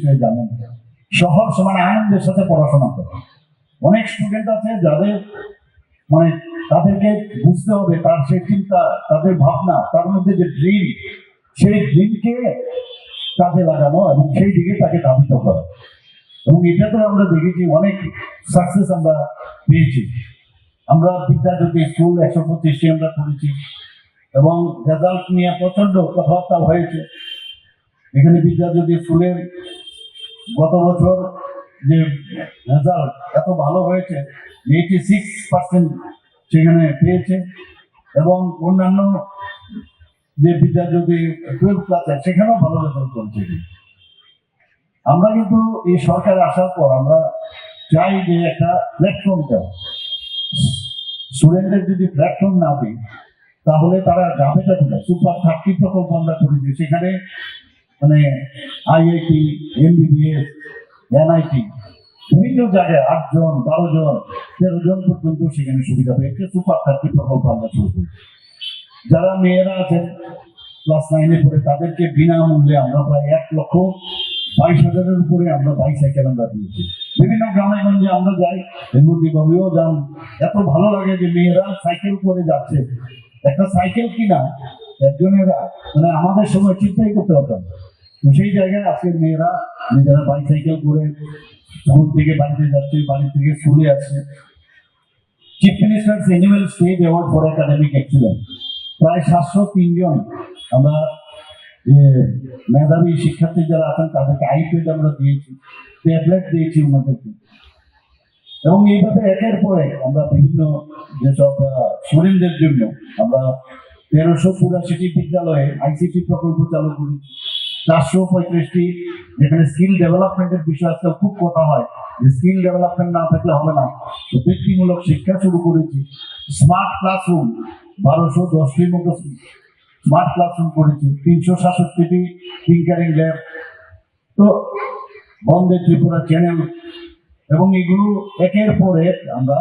নিশ্চয়ই জানেন, শহর সমান আনন্দের সাথে পড়াশোনা করে। অনেক স্টুডেন্ট আছে যাদের মানে তাদেরকে বুঝতে হবে তার সেই চিন্তা, তাদের ভাবনা, তার মধ্যে যে ড্রিম, সেই ড্রিমকে কাজে লাগানো এবং সেই দিকে তাকে ধাবিত করা। এবং এটাতে আমরা দেখেছি অনেক সাকসেস আমরা পেয়েছি। আমরা বিদ্যাজ্যোতি স্কুল 125টি আমরা করেছি এবং রেজাল্ট নিয়ে প্রচন্ড কথাবার্তা হয়েছে। এখানে বিদ্যাজ্যোতি স্কুলের গত বছর যে রেজাল্ট এত ভালো হয়েছে, 86% সেখানে পেয়েছে এবং অন্যান্য যে বিদ্যাজ্যোতি 12 ক্লাসে সেখানেও ভালো রেজাল্ট করেছে। আমরা কিন্তু এই সরকার আসার পর আমরা চাই যে একটা প্ল্যাটফর্ম দেওয়া। স্টুডেন্টদের যদি প্ল্যাটফর্ম না দিই তাহলে তারা যাবেটা কোথায়? সুপার 30 প্রকল্প আমরা করেছি, সেখানে মানে আইআইটি, এমবিবিএস, এনআইটি বিভিন্ন জায়গায় 8 জন, 12 জন, 13 জন পর্যন্ত সেখানে সুবিধা পেয়েছে। সুপার 30 প্রকল্প আমরা শুরু করেছি। যারা মেয়েরা আছেন ক্লাস 9-এ পড়ে তাদেরকে বিনামূল্যে আমরা প্রায় 1,22,000-এর উপরে আমরা বাইসাইকেল আমরা দিয়েছি। বিভিন্ন গ্রামে গঞ্জে আমরা যাই, এমনিভাবেও যান, এত ভালো লাগে যে মেয়েরা সাইকেল করে যাচ্ছে। একটা সাইকেল কিনা একজনের মানে আমাদের সময় চিন্তাই করতে হতো। তো সেই জায়গায় আজকের মেয়েরা নিজেরা বাইসাইকেল করে স্কুল থেকে বাড়িতে যাচ্ছে, বাড়ি থেকে স্কুলে আসছে। Chief ministers annual state award for academic excellence প্রায় 703 জন আমরা মেধাবী শিক্ষার্থী যারা আছেন তাদেরকে আইপ্যাড আমরা দিয়েছি, ট্যাবলেট দিয়েছি ওনাদেরকে। এবং এইভাবে একের পর এক আমরা বিভিন্ন যেসব স্টুডেন্টদের জন্য আমরা 1385টি বিদ্যালয়ে আইসিটি প্রকল্প চালু করেছি। 435টি যেখানে স্কিল ডেভেলপমেন্টের বিষয় আজকাল খুব কথা হয় যে স্কিল ডেভেলপমেন্ট না থাকলে হবে না, তো বৃত্তিমূলক শিক্ষা শুরু করেছি। স্মার্ট ক্লাসরুম 1210টির মতো স্মার্ট ক্লাসরুম করেছি। 367টি টিঙ্কারিং ল্যাব, তো বন্দে ত্রিপুরা চ্যানেল, এবং এগুলো একের পর এক আমরা